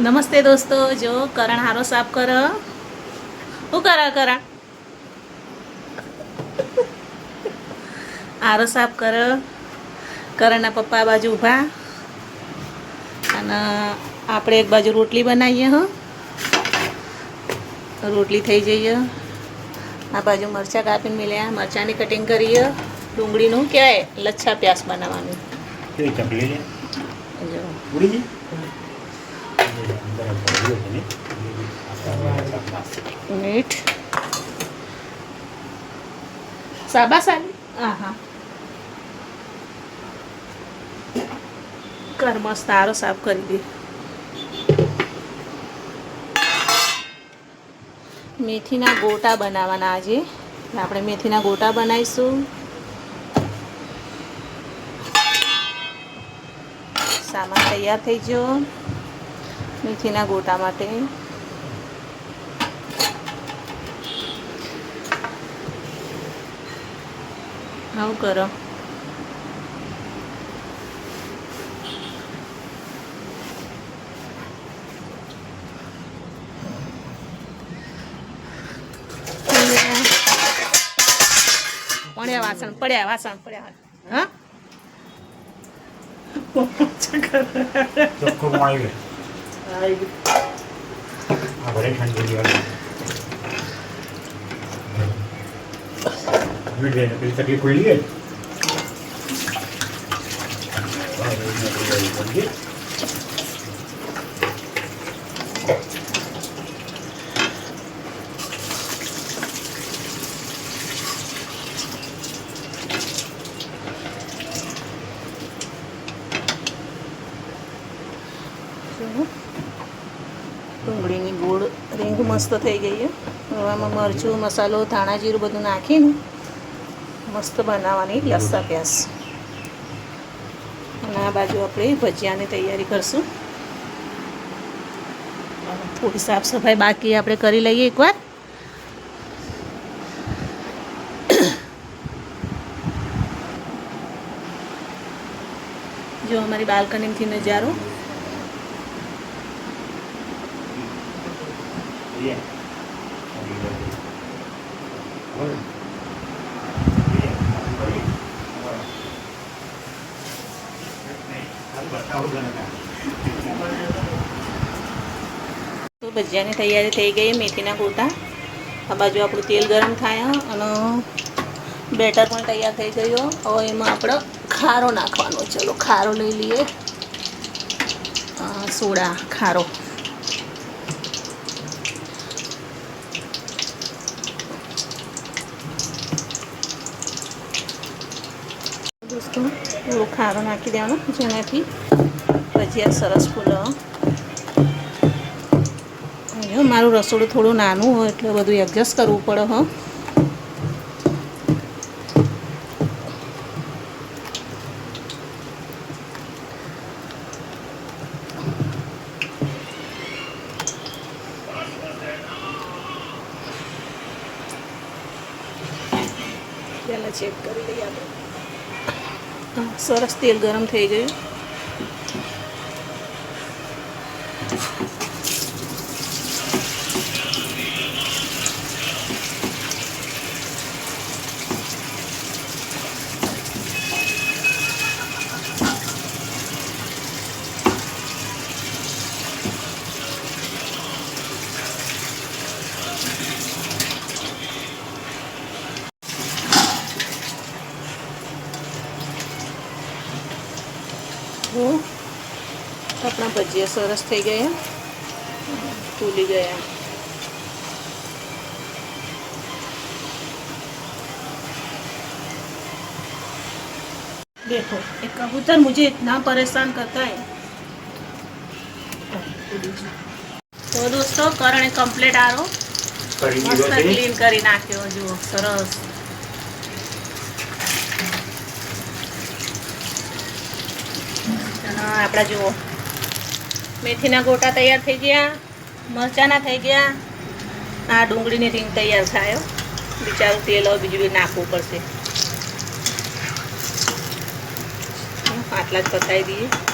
नमस्ते दोस्तों। जो करण हारो साफ कर हूँ करण हारो साफ कर करणना पप्पा बाजू ऊभा अने आपणे एक बाजू रोटली बनावीए। हाँ रोटली थई जईए। आ बाजू मरचा कापीने मिल्या, मरचानी कटिंग करीए। डूंगळीनुं कहेवाय लच्छा प्याज बनाववानुं। मीठ शाबाश आली। हाँ कर मस्त हारो साफ करी दे। मेथीना गोटा बनाववाना आजे आपणे मेथीना गोटा बनावीशुं। सामान तैयार थई गयो मेथीना गोटा माटे। आવું કરો। પડ્યા વાસણ હા ચોખ્ખું આવી આ ભલે ઠંડી વીડિયો ને પેલી તકલીફ પડી ગઈ ડુંગળીની ગોળ રીંગ મસ્ત થઈ ગઈ છે। હવે આમાં મરચું મસાલો ધાણા જીરું બધું નાખીને મસ્ત બનાવવાની લસ્સા પ્યાસ। અને આ બાજુ આપણે ભજીયાની તૈયારી કરશું। થોડી સાફ સફાઈ બાકી આપણે કરી લઈએ એકવાર। જો અમારી બાલ્કનીથી નજારો। तो भजियानी तैयारी थई गई। मेथीना गोटा आ बाजू आपणुं तेल गरम थाय अने बेटर पण तैयार थई गयो। हवे एमां आपणे खारो नाखवानो। चलो खारो लई लीए। सोडा खारो दोस्तों थोड़ो खारो नाखी देवानो जेनाथी भजिया सरस फूले। मारू रसोड़ું થોડું નાનું હોય એટલે બધું એડજસ્ટ કરવું પડે। હ પહેલા ચેક કરી લઈએ આપણે। સરસ તેલ ગરમ થઈ ગયું। अपना भजिया सरस थई गया, फूली गया। देखो एक कबूतर मुझे इतना परेशान करता है। तो दोस्तों करणे कम्प्लीट आरो मस्त क्लीन करी नाख्यो। जो सरस आपड़ा जुओ मेथीना गोटा तैयार थई गया, मरचाना थई गया। आ डूंगळीनी રીંગ तैयार थायो। बिचारू तेल और बीजू नाखवू पड़शे। आटला ज पताई दीए।